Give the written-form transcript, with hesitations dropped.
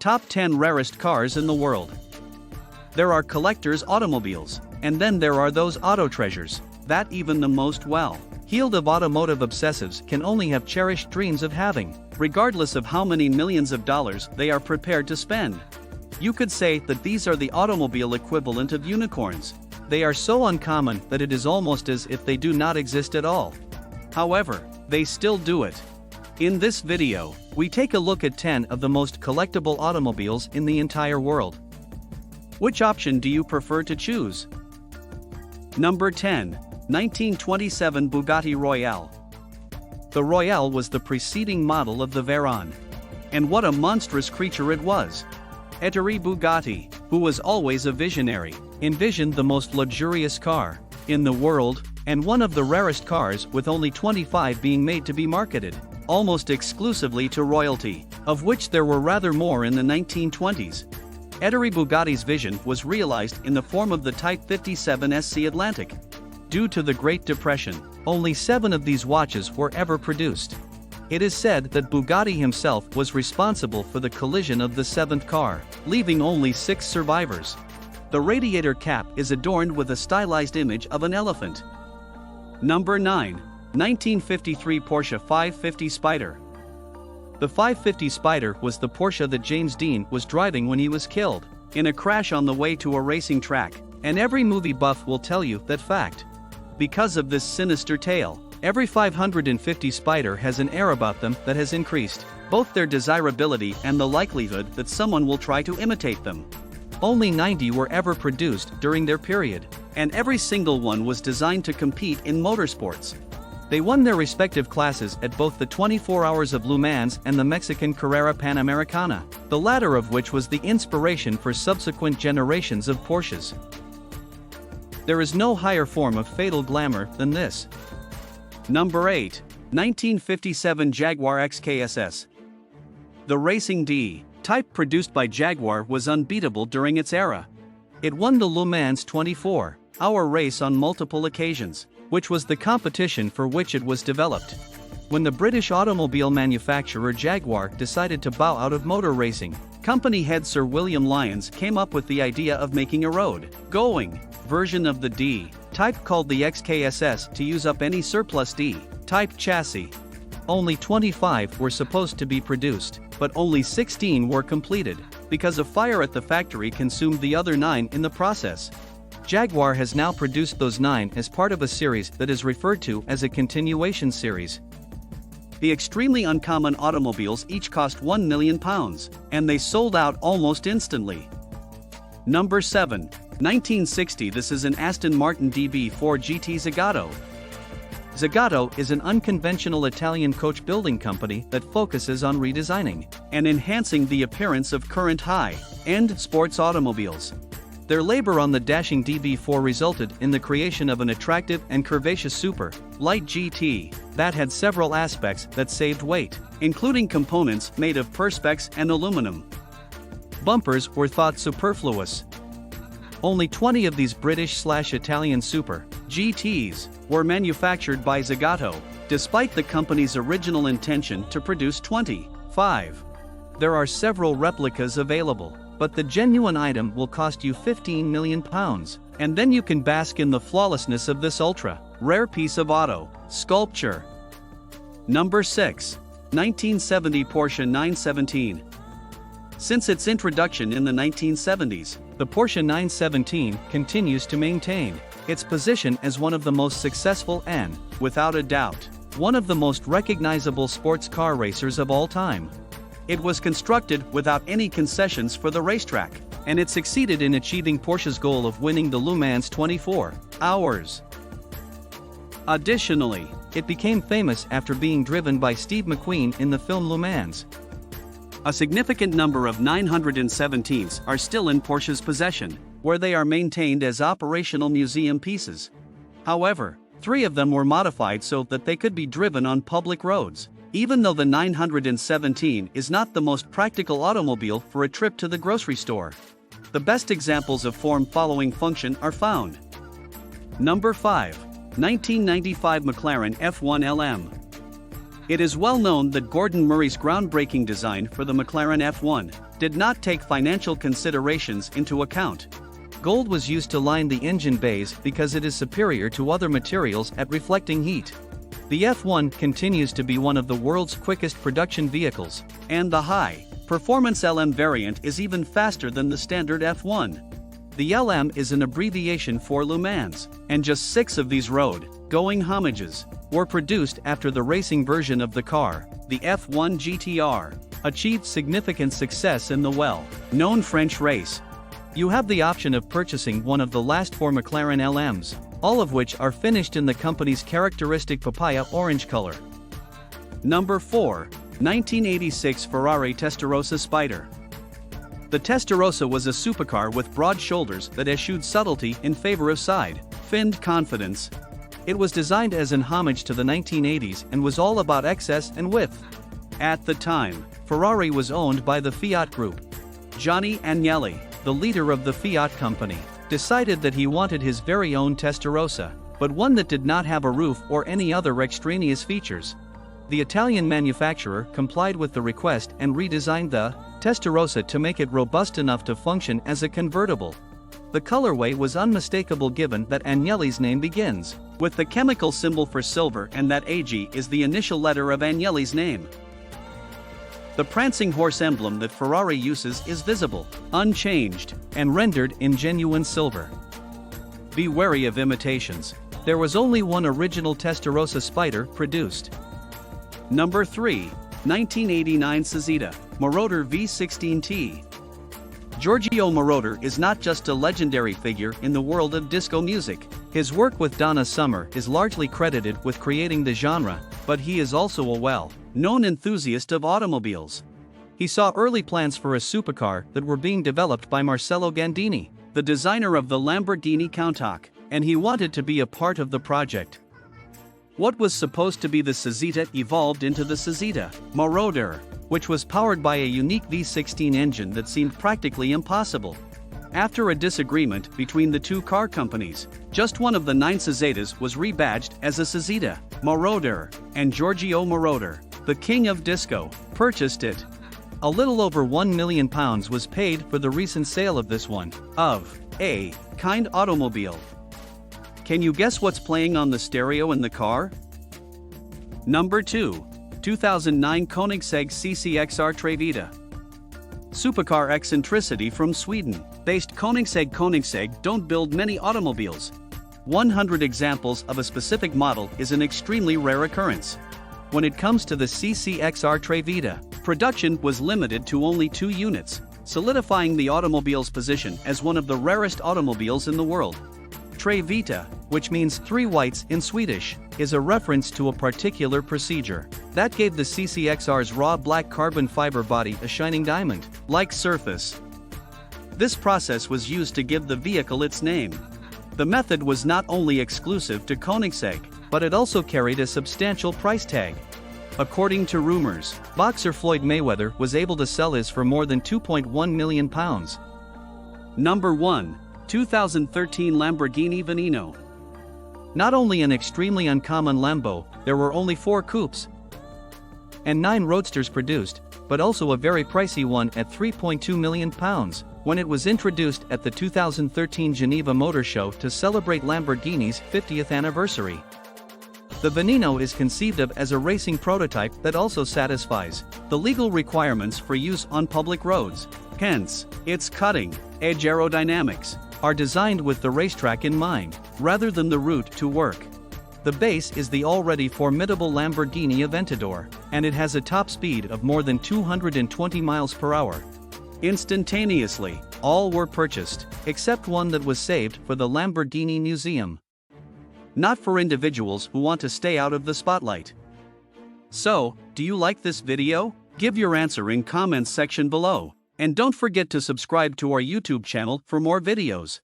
Top 10 Rarest Cars in the World. There are collectors' automobiles, and then there are those auto treasures that even the most well-heeled of automotive obsessives can only have cherished dreams of having, regardless of how many millions of dollars they are prepared to spend. You could say that these are the automobile equivalent of unicorns. They are so uncommon that it is almost as if they do not exist at all. However, they still do it. In this video, we take a look at 10 of the most collectible automobiles in the entire world. Which option do you prefer to choose? Number 10. 1927 Bugatti Royale. The Royale was the preceding model of the Veyron. And what a monstrous creature it was! Ettore Bugatti, who was always a visionary, envisioned the most luxurious car in the world, and one of the rarest cars, with only 25 being made to be marketed almost exclusively to royalty, of which there were rather more in the 1920s. Ettore Bugatti's vision was realized in the form of the Type 57 SC Atlantic. Due to the Great Depression, only 7 of these watches were ever produced. It is said that Bugatti himself was responsible for the collision of the 7th car, leaving only 6 survivors. The radiator cap is adorned with a stylized image of an elephant. Number 9. 1953 Porsche 550 Spider. The 550 Spider was the Porsche that James Dean was driving when he was killed in a crash on the way to a racing track, and every movie buff will tell you that fact. Because of this sinister tale, every 550 Spider has an air about them that has increased both their desirability and the likelihood that someone will try to imitate them. Only 90 were ever produced during their period, and every single one was designed to compete in motorsports. They won their respective classes at both the 24 Hours of Le Mans and the Mexican Carrera Panamericana, the latter of which was the inspiration for subsequent generations of Porsches. There is no higher form of fatal glamour than this. Number 8. 1957 Jaguar XKSS. The Racing D-type produced by Jaguar was unbeatable during its era. It won the Le Mans 24-hour race on multiple occasions, which was the competition for which it was developed. When the British automobile manufacturer Jaguar decided to bow out of motor racing, company head Sir William Lyons came up with the idea of making a road-going version of the D-type called the XKSS to use up any surplus D-type chassis. Only 25 were supposed to be produced, but only 16 were completed, because a fire at the factory consumed the other 9 in the process. Jaguar has now produced those 9 as part of a series that is referred to as a continuation series. The extremely uncommon automobiles each cost £1 million, and they sold out almost instantly. Number 7. 1960 This is an Aston Martin DB4 GT Zagato. Zagato is an unconventional Italian coach building company that focuses on redesigning and enhancing the appearance of current high-end sports automobiles. Their labor on the dashing DB4 resulted in the creation of an attractive and curvaceous super light GT that had several aspects that saved weight, including components made of perspex and aluminum. Bumpers were thought superfluous. Only 20 of these British/Italian super GTs were manufactured by Zagato, despite the company's original intention to produce 25. There are several replicas available, but the genuine item will cost you £15 million, and then you can bask in the flawlessness of this ultra-rare piece of auto sculpture. Number 6. 1970 Porsche 917. Since its introduction in the 1970s, the Porsche 917 continues to maintain its position as one of the most successful and, without a doubt, one of the most recognizable sports car racers of all time. It was constructed without any concessions for the racetrack, and it succeeded in achieving Porsche's goal of winning the Le Mans 24 hours. Additionally, it became famous after being driven by Steve McQueen in the film Le Mans. A significant number of 917s are still in Porsche's possession, where they are maintained as operational museum pieces. However, 3 of them were modified so that they could be driven on public roads, even though the 917 is not the most practical automobile for a trip to the grocery store. The best examples of form-following function are found. Number 5. 1995 McLaren F1 LM. It is well known that Gordon Murray's groundbreaking design for the McLaren F1 did not take financial considerations into account. Gold was used to line the engine bays because it is superior to other materials at reflecting heat. The F1 continues to be one of the world's quickest production vehicles, and the high-performance LM variant is even faster than the standard F1. The LM is an abbreviation for Le Mans, and just 6 of these road-going homages were produced after the racing version of the car, the F1 GTR, achieved significant success in the well-known French race. You have the option of purchasing one of the last 4 McLaren LMs, all of which are finished in the company's characteristic papaya orange color. Number 4. 1986 Ferrari Testarossa Spider. The Testarossa was a supercar with broad shoulders that eschewed subtlety in favor of side-finned confidence. It was designed as an homage to the 1980s and was all about excess and width. At the time, Ferrari was owned by the Fiat Group. Gianni Agnelli, the leader of the Fiat company, decided that he wanted his very own Testarossa, but one that did not have a roof or any other extraneous features. The Italian manufacturer complied with the request and redesigned the Testarossa to make it robust enough to function as a convertible. The colorway was unmistakable given that Agnelli's name begins with the chemical symbol for silver and that AG is the initial letter of Agnelli's name. The prancing horse emblem that Ferrari uses is visible, unchanged, and rendered in genuine silver. Be wary of imitations. There was only one original Testarossa Spider produced. Number 3. 1989 Cizita Moroder V16T. Giorgio Moroder is not just a legendary figure in the world of disco music. His work with Donna Summer is largely credited with creating the genre, but he is also a well-known enthusiast of automobiles. He saw early plans for a supercar that were being developed by Marcello Gandini, the designer of the Lamborghini Countach, and he wanted to be a part of the project. What was supposed to be the Cizita evolved into the Cizita Moroder, which was powered by a unique V16 engine that seemed practically impossible. After a disagreement between the two car companies, just one of the 9 Cizitas was rebadged as a Cizita Moroder, and Giorgio Moroder, the king of disco, purchased it. A little over £1 million was paid for the recent sale of this one-of-a-kind automobile. Can you guess what's playing on the stereo in the car? Number 2. 2009 Koenigsegg CCXR Trevita. Supercar eccentricity from Sweden. Based Koenigsegg don't build many automobiles. 100 examples of a specific model is an extremely rare occurrence. When it comes to the CCXR Trevita, production was limited to only 2 units, solidifying the automobile's position as one of the rarest automobiles in the world. Trevita, which means 3 whites in Swedish, is a reference to a particular procedure that gave the CCXR's raw black carbon fiber body a shining diamond-like surface. This process was used to give the vehicle its name. The method was not only exclusive to Koenigsegg, but it also carried a substantial price tag. According to rumors, boxer Floyd Mayweather was able to sell his for more than £2.1 million. Number 1. 2013 Lamborghini Veneno. Not only an extremely uncommon Lambo, there were only 4 coupes and 9 roadsters produced, but also a very pricey one at £3.2 million when it was introduced at the 2013 Geneva Motor Show to celebrate Lamborghini's 50th anniversary. The Veneno is conceived of as a racing prototype that also satisfies the legal requirements for use on public roads. Hence, its cutting-edge aerodynamics are designed with the racetrack in mind, rather than the route to work. The base is the already formidable Lamborghini Aventador, and it has a top speed of more than 220 miles per hour. Instantaneously, all were purchased, except one that was saved for the Lamborghini Museum. Not for individuals who want to stay out of the spotlight. So, do you like this video? Give your answer in comments section below. And don't forget to subscribe to our YouTube channel for more videos.